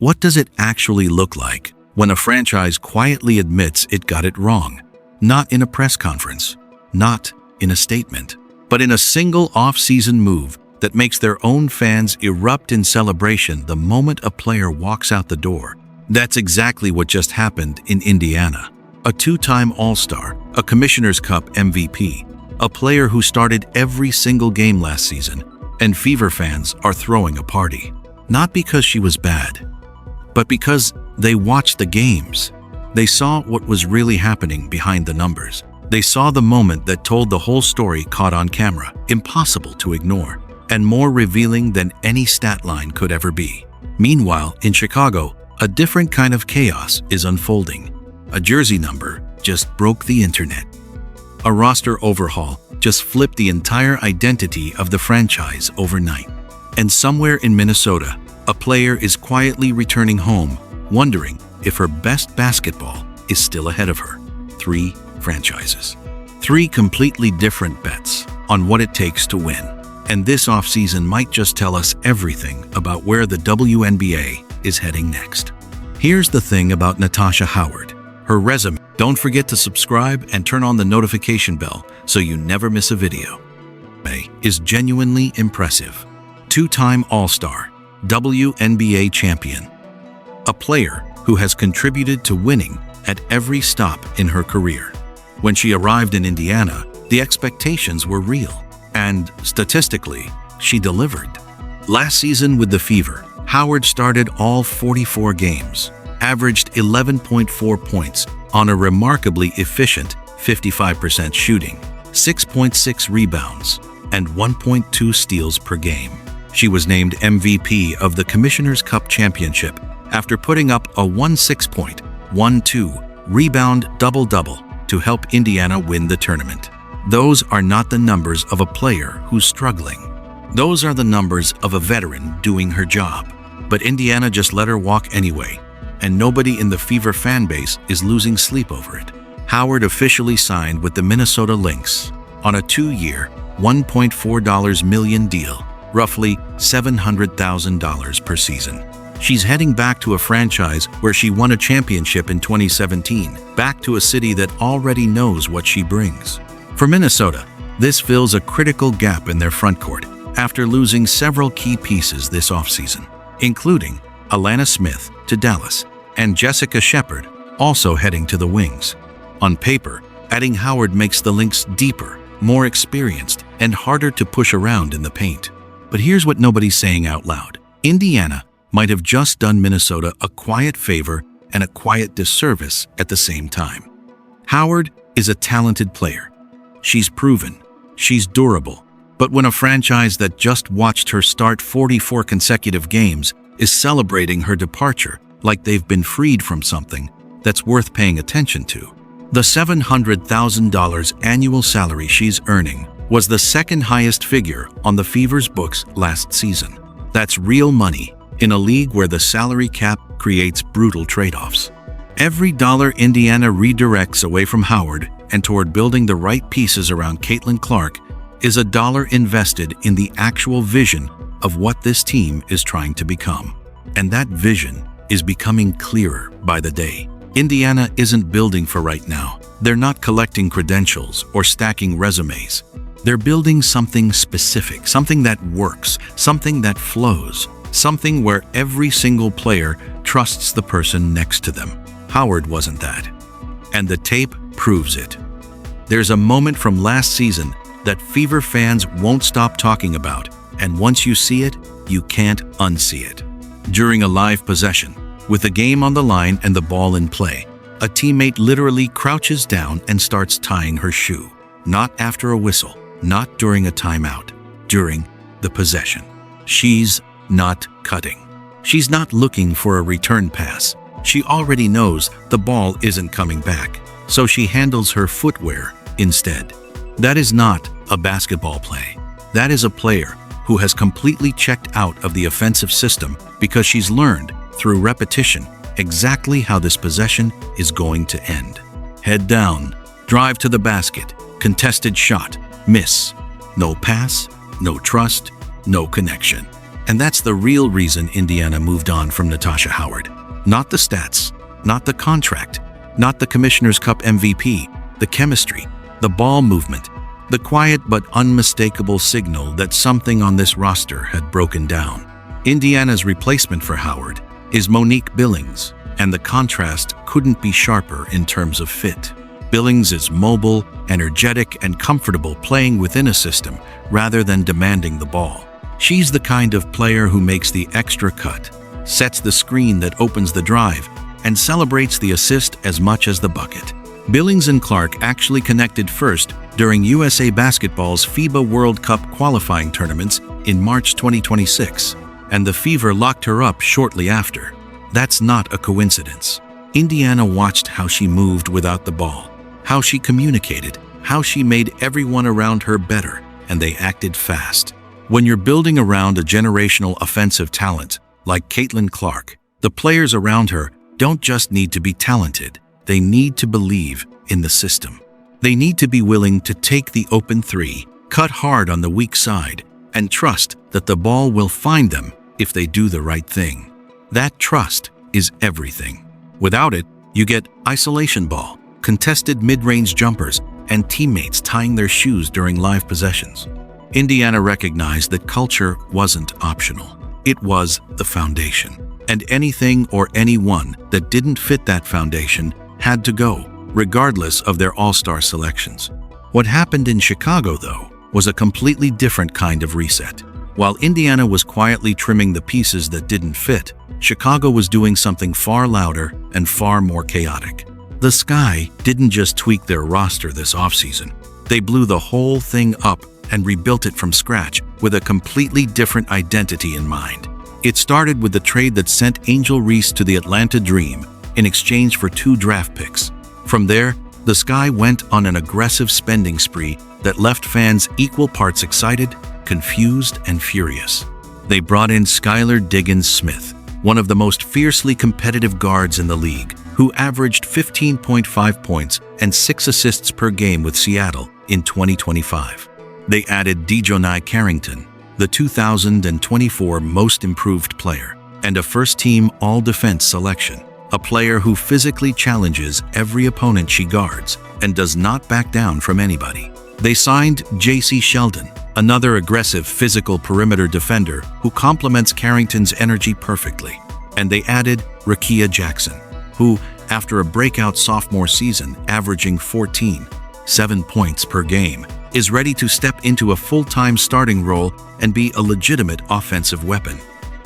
What does it actually look like when a franchise quietly admits it got it wrong? Not in a press conference, not in a statement, but in a single off-season move that makes their own fans erupt in celebration the moment a player walks out the door. That's exactly what just happened in Indiana. A two-time All-Star, a Commissioner's Cup MVP, a player who started every single game last season, and Fever fans are throwing a party. Not because she was bad, but because they watched the games. They saw what was really happening behind the numbers. They saw the moment that told the whole story caught on camera, impossible to ignore, and more revealing than any stat line could ever be. Meanwhile, in Chicago, a different kind of chaos is unfolding. A jersey number just broke the internet. A roster overhaul just flipped the entire identity of the franchise overnight. And somewhere in Minnesota, a player is quietly returning home, wondering if her best basketball is still ahead of her. 3 franchises. 3 completely different bets on what it takes to win. And this offseason might just tell us everything about where the WNBA is heading next. Here's the thing about Natasha Howard. Her resume. Don't forget to subscribe and turn on the notification bell so you never miss a video. Is genuinely impressive. 2-time All-Star, WNBA champion. A player who has contributed to winning at every stop in her career. When she arrived in Indiana, the expectations were real, and statistically, she delivered. Last season with the Fever, Howard started all 44 games, averaged 11.4 points on a remarkably efficient 55% shooting, 6.6 rebounds, and 1.2 steals per game. She was named MVP of the Commissioner's Cup Championship after putting up a 16-point, 1-2 rebound double-double to help Indiana win the tournament. Those are not the numbers of a player who's struggling. Those are the numbers of a veteran doing her job. But Indiana just let her walk anyway, and nobody in the Fever fan base is losing sleep over it. Howard officially signed with the Minnesota Lynx on a 2-year, $1.4 million deal, roughly $700,000 per season. She's heading back to a franchise where she won a championship in 2017, back to a city that already knows what she brings. For Minnesota, this fills a critical gap in their frontcourt after losing several key pieces this offseason, including Alana Smith to Dallas and Jessica Shepard also heading to the Wings. On paper, adding Howard makes the Lynx deeper, more experienced, and harder to push around in the paint. But here's what nobody's saying out loud. Indiana might have just done Minnesota a quiet favor and a quiet disservice at the same time. Howard is a talented player. She's proven. She's durable. But when a franchise that just watched her start 44 consecutive games is celebrating her departure like they've been freed from something that's worth paying attention to. The $700,000 annual salary she's earning was the second highest figure on the Fever's books last season. That's real money in a league where the salary cap creates brutal trade-offs. Every dollar Indiana redirects away from Howard and toward building the right pieces around Caitlin Clark is a dollar invested in the actual vision of what this team is trying to become. And that vision is becoming clearer by the day. Indiana isn't building for right now. They're not collecting credentials or stacking resumes. They're building something specific, something that works, something that flows, something where every single player trusts the person next to them. Howard wasn't that. And the tape proves it. There's a moment from last season that Fever fans won't stop talking about, and once you see it, you can't unsee it. During a live possession, with the game on the line and the ball in play, a teammate literally crouches down and starts tying her shoe. Not after a whistle, not during a timeout, during the possession. She's not cutting. She's not looking for a return pass. She already knows the ball isn't coming back, so she handles her footwear instead. That is not a basketball play. That is a player who has completely checked out of the offensive system because she's learned through repetition exactly how this possession is going to end. Head down, drive to the basket, contested shot, miss. No pass, no trust, no connection. And that's the real reason Indiana moved on from Natasha Howard. Not the stats, not the contract, not the Commissioner's Cup MVP, the chemistry, the ball movement, the quiet but unmistakable signal that something on this roster had broken down. Indiana's replacement for Howard is Monique Billings, and the contrast couldn't be sharper in terms of fit. Billings is mobile, energetic, and comfortable playing within a system rather than demanding the ball. She's the kind of player who makes the extra cut, sets the screen that opens the drive, and celebrates the assist as much as the bucket. Billings and Clark actually connected first during USA Basketball's FIBA World Cup qualifying tournaments in March 2026, and the Fever locked her up shortly after. That's not a coincidence. Indiana watched how she moved without the ball, how she communicated, how she made everyone around her better, and they acted fast. When you're building around a generational offensive talent like Caitlin Clark, the players around her don't just need to be talented, they need to believe in the system. They need to be willing to take the open three, cut hard on the weak side, and trust that the ball will find them if they do the right thing. That trust is everything. Without it, you get isolation ball, contested mid-range jumpers, and teammates tying their shoes during live possessions. Indiana recognized that culture wasn't optional. It was the foundation. And anything or anyone that didn't fit that foundation had to go, regardless of their all-star selections. What happened in Chicago, though, was a completely different kind of reset. While Indiana was quietly trimming the pieces that didn't fit, Chicago was doing something far louder and far more chaotic. The Sky didn't just tweak their roster this offseason. They blew the whole thing up and rebuilt it from scratch with a completely different identity in mind. It started with the trade that sent Angel Reese to the Atlanta Dream in exchange for 2 draft picks. From there, the Sky went on an aggressive spending spree that left fans equal parts excited, confused, and furious. They brought in Skylar Diggins Smith, one of the most fiercely competitive guards in the league, who averaged 15.5 points and 6 assists per game with Seattle in 2025. They added DiJonai Carrington, the 2024 Most Improved Player, and a first-team All-Defense selection, a player who physically challenges every opponent she guards and does not back down from anybody. They signed J.C. Sheldon, another aggressive physical perimeter defender who complements Carrington's energy perfectly. And they added Rickea Jackson, who, after a breakout sophomore season averaging 14.7 points per game, is ready to step into a full-time starting role and be a legitimate offensive weapon.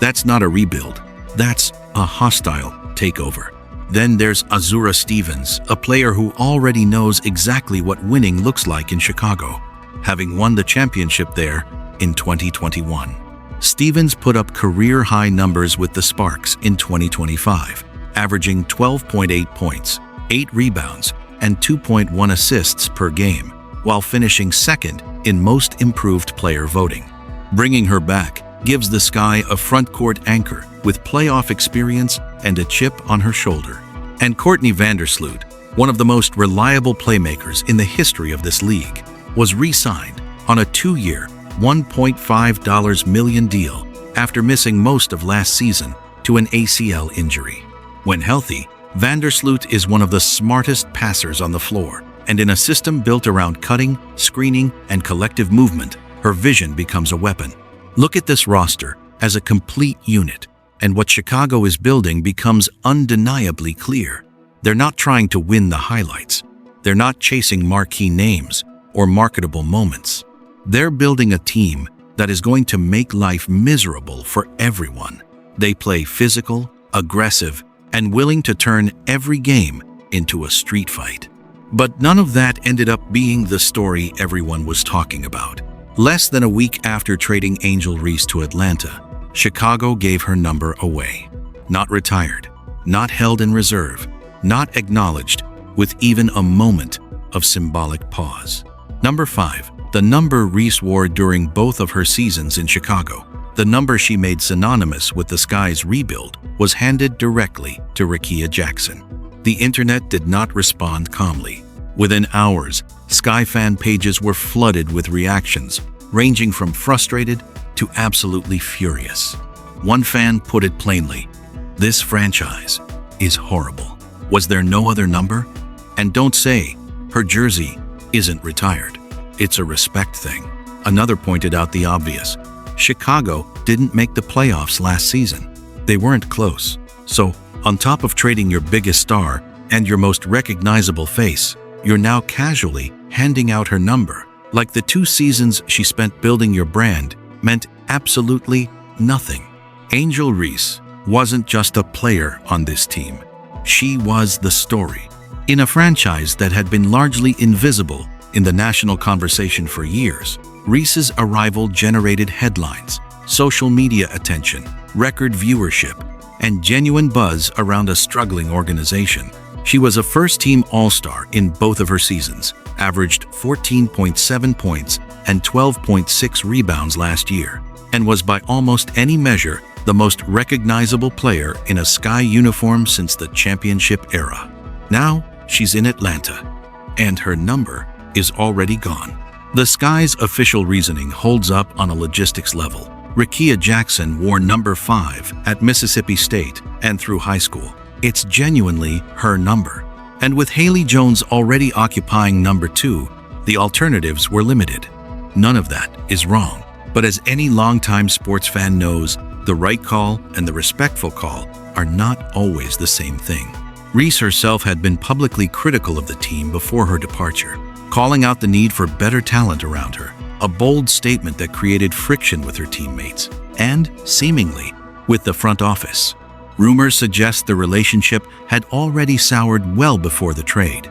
That's not a rebuild. That's a hostile takeover. Then there's Azura Stevens, a player who already knows exactly what winning looks like in Chicago, having won the championship there in 2021. Stevens put up career-high numbers with the Sparks in 2025, averaging 12.8 points, 8 rebounds, and 2.1 assists per game, while finishing second in Most Improved Player voting. Bringing her back gives the Sky a front-court anchor with playoff experience and a chip on her shoulder. And Courtney Vandersloot, one of the most reliable playmakers in the history of this league, was re-signed on a 2-year, $1.5 million deal after missing most of last season to an ACL injury. When healthy, Vandersloot is one of the smartest passers on the floor, and in a system built around cutting, screening, and collective movement, her vision becomes a weapon. Look at this roster as a complete unit, and what Chicago is building becomes undeniably clear. They're not trying to win the highlights. They're not chasing marquee names or marketable moments. They're building a team that is going to make life miserable for everyone. They play physical, aggressive, and willing to turn every game into a street fight. But none of that ended up being the story everyone was talking about. Less than a week after trading Angel Reese to Atlanta, Chicago gave her number away. Not retired, not held in reserve, not acknowledged with even a moment of symbolic pause. Number 5, the number Reese wore during both of her seasons in Chicago, the number she made synonymous with the Sky's rebuild, was handed directly to Rickea Jackson. The internet did not respond calmly. Within hours, Sky fan pages were flooded with reactions, ranging from frustrated to absolutely furious. One fan put it plainly, "This franchise is horrible. Was there no other number? And don't say her jersey isn't retired. It's a respect thing." Another pointed out the obvious. Chicago didn't make the playoffs last season. They weren't close. So, on top of trading your biggest star and your most recognizable face, you're now casually handing out her number, like the 2 seasons she spent building your brand meant absolutely nothing. Angel Reese wasn't just a player on this team. She was the story. In a franchise that had been largely invisible in the national conversation for years, Reese's arrival generated headlines, social media attention, record viewership, and genuine buzz around a struggling organization. She was a first-team All-Star in both of her seasons, averaged 14.7 points and 12.6 rebounds last year, and was by almost any measure the most recognizable player in a Sky uniform since the championship era. Now, she's in Atlanta, and her number is already gone. The Sky's official reasoning holds up on a logistics level. Rickea Jackson wore number 5 at Mississippi State and through high school. It's genuinely her number. And with Haley Jones already occupying number 2, the alternatives were limited. None of that is wrong. But as any longtime sports fan knows, the right call and the respectful call are not always the same thing. Reese herself had been publicly critical of the team before her departure, calling out the need for better talent around her, a bold statement that created friction with her teammates and, seemingly, with the front office. Rumors suggest the relationship had already soured well before the trade.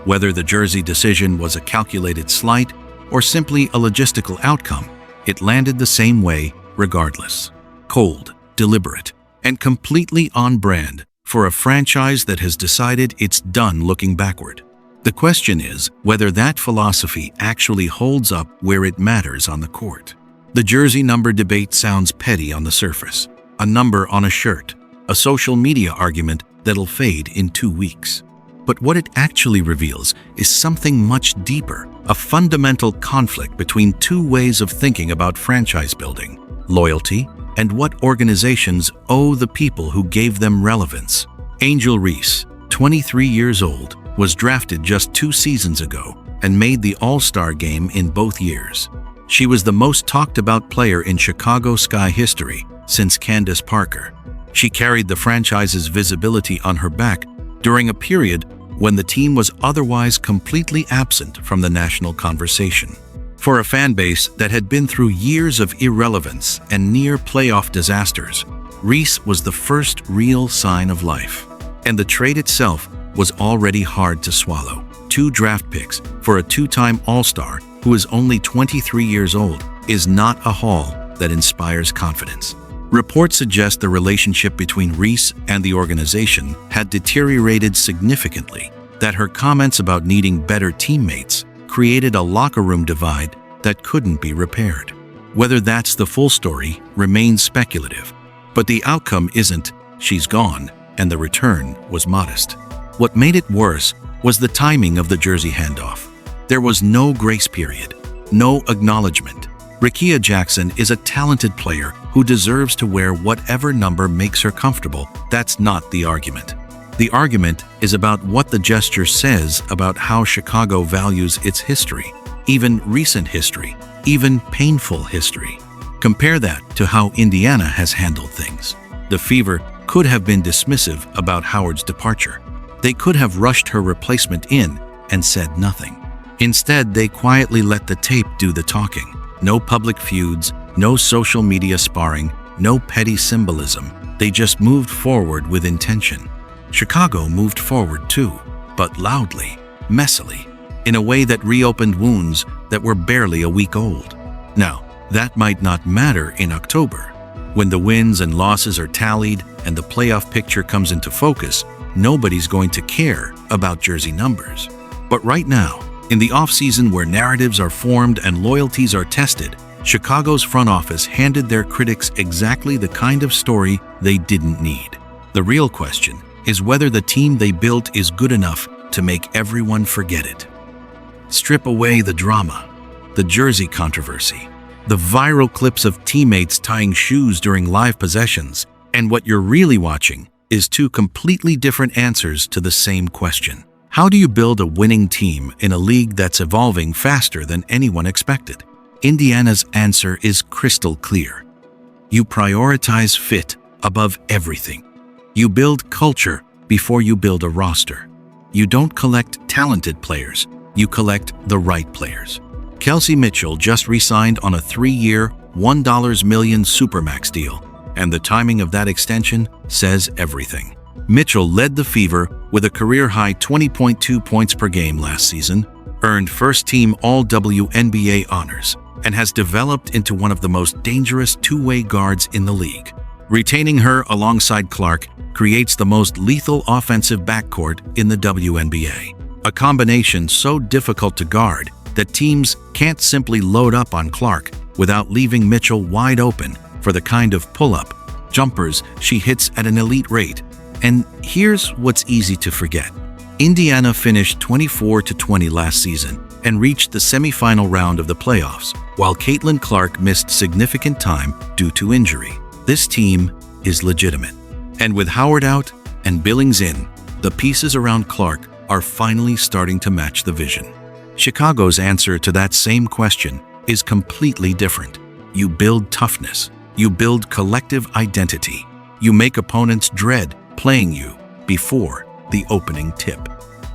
Whether the jersey decision was a calculated slight or simply a logistical outcome, it landed the same way regardless. Cold, deliberate, and completely on brand for a franchise that has decided it's done looking backward. The question is whether that philosophy actually holds up where it matters on the court. The jersey number debate sounds petty on the surface. A number on a shirt, a social media argument that'll fade in 2 weeks. But what it actually reveals is something much deeper, a fundamental conflict between 2 ways of thinking about franchise building, loyalty, and what organizations owe the people who gave them relevance. Angel Reese, 23 years old, was drafted just 2 seasons ago and made the All-Star game in both years. She was the most talked about player in Chicago Sky history since Candace Parker. She carried the franchise's visibility on her back during a period when the team was otherwise completely absent from the national conversation. For a fan base that had been through years of irrelevance and near playoff disasters, Reese was the first real sign of life. And the trade itself was already hard to swallow. 2 draft picks for a 2-time All-Star who is only 23 years old is not a haul that inspires confidence. Reports suggest the relationship between Reese and the organization had deteriorated significantly, that her comments about needing better teammates created a locker room divide that couldn't be repaired. Whether that's the full story remains speculative, but the outcome isn't she's gone and the return was modest. What made it worse was the timing of the jersey handoff. There was no grace period, no acknowledgement. Rickea Jackson is a talented player who deserves to wear whatever number makes her comfortable. That's not the argument. The argument is about what the gesture says about how Chicago values its history, even recent history, even painful history. Compare that to how Indiana has handled things. The Fever could have been dismissive about Howard's departure. They could have rushed her replacement in and said nothing. Instead, they quietly let the tape do the talking. No public feuds, no social media sparring, no petty symbolism. They just moved forward with intention. Chicago moved forward too, but loudly, messily, in a way that reopened wounds that were barely a week old. Now, that might not matter in October. When the wins and losses are tallied and the playoff picture comes into focus, nobody's going to care about jersey numbers. But right now, in the offseason where narratives are formed and loyalties are tested, Chicago's front office handed their critics exactly the kind of story they didn't need. The real question is whether the team they built is good enough to make everyone forget it. Strip away the drama, the jersey controversy, the viral clips of teammates tying shoes during live possessions, and what you're really watching is two completely different answers to the same question. How do you build a winning team in a league that's evolving faster than anyone expected? Indiana's answer is crystal clear. You prioritize fit above everything. You build culture before you build a roster. You don't collect talented players, you collect the right players. Kelsey Mitchell just re-signed on a 3-year, $1 million Supermax deal, and the timing of that extension says everything. Mitchell led the Fever with a career-high 20.2 points per game last season, earned first-team All-WNBA honors, and has developed into one of the most dangerous two-way guards in the league. Retaining her alongside Clark creates the most lethal offensive backcourt in the WNBA. A combination so difficult to guard that teams can't simply load up on Clark without leaving Mitchell wide open for the kind of pull-up jumpers she hits at an elite rate. And here's what's easy to forget. Indiana finished 24-20 last season and reached the semifinal round of the playoffs, while Caitlin Clark missed significant time due to injury. This team is legitimate. And with Howard out and Billings in, the pieces around Clark are finally starting to match the vision. Chicago's answer to that same question is completely different. You build toughness. You build collective identity. You make opponents dread playing you before the opening tip.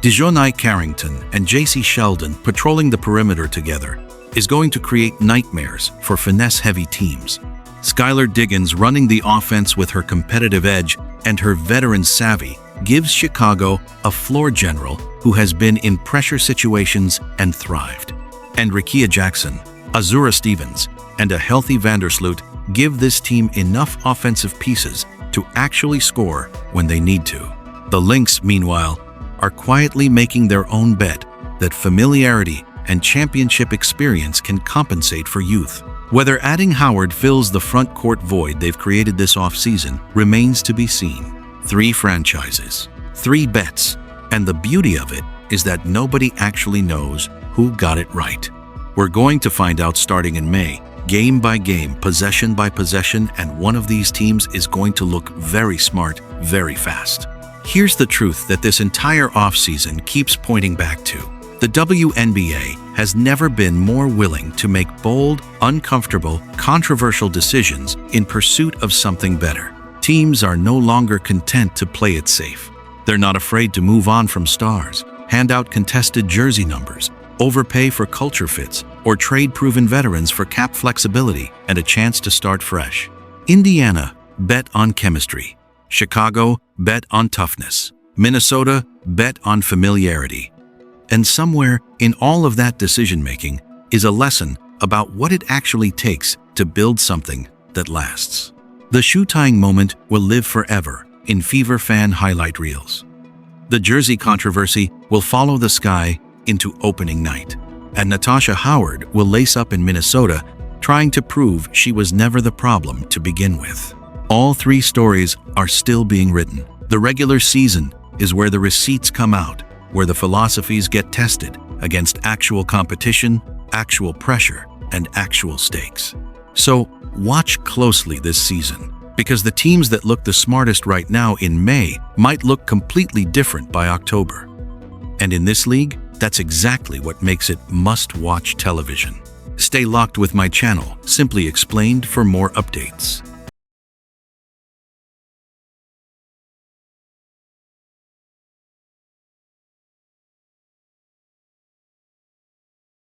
DiJonai Carrington and JC Sheldon patrolling the perimeter together is going to create nightmares for finesse-heavy teams. Skylar Diggins running the offense with her competitive edge and her veteran savvy gives Chicago a floor general who has been in pressure situations and thrived. And Rickea Jackson, Azura Stevens, and a healthy Vandersloot give this team enough offensive pieces to actually score when they need to. The Lynx, meanwhile, are quietly making their own bet that familiarity and championship experience can compensate for youth. Whether adding Howard fills the front court void they've created this offseason remains to be seen. 3 franchises, 3 bets, and the beauty of it is that nobody actually knows who got it right. We're going to find out starting in May, game by game, possession by possession, and one of these teams is going to look very smart, very fast. Here's the truth that this entire offseason keeps pointing back to. The WNBA has never been more willing to make bold, uncomfortable, controversial decisions in pursuit of something better. Teams are no longer content to play it safe. They're not afraid to move on from stars, hand out contested jersey numbers, overpay for culture fits, or trade proven veterans for cap flexibility and a chance to start fresh. Indiana bet on chemistry. Chicago bet on toughness. Minnesota bet on familiarity. And somewhere in all of that decision-making is a lesson about what it actually takes to build something that lasts. The shoe-tying moment will live forever in Fever fan highlight reels. The jersey controversy will follow the Sky into opening night, and Natasha Howard will lace up in Minnesota trying to prove she was never the problem to begin with. All 3 stories are still being written. The regular season is where the receipts come out, where the philosophies get tested against actual competition, actual pressure, and actual stakes. So watch closely this season, because the teams that look the smartest right now in May might look completely different by October. And in this league, that's exactly what makes it must-watch television. Stay locked with my channel, Simply Explained, for more updates.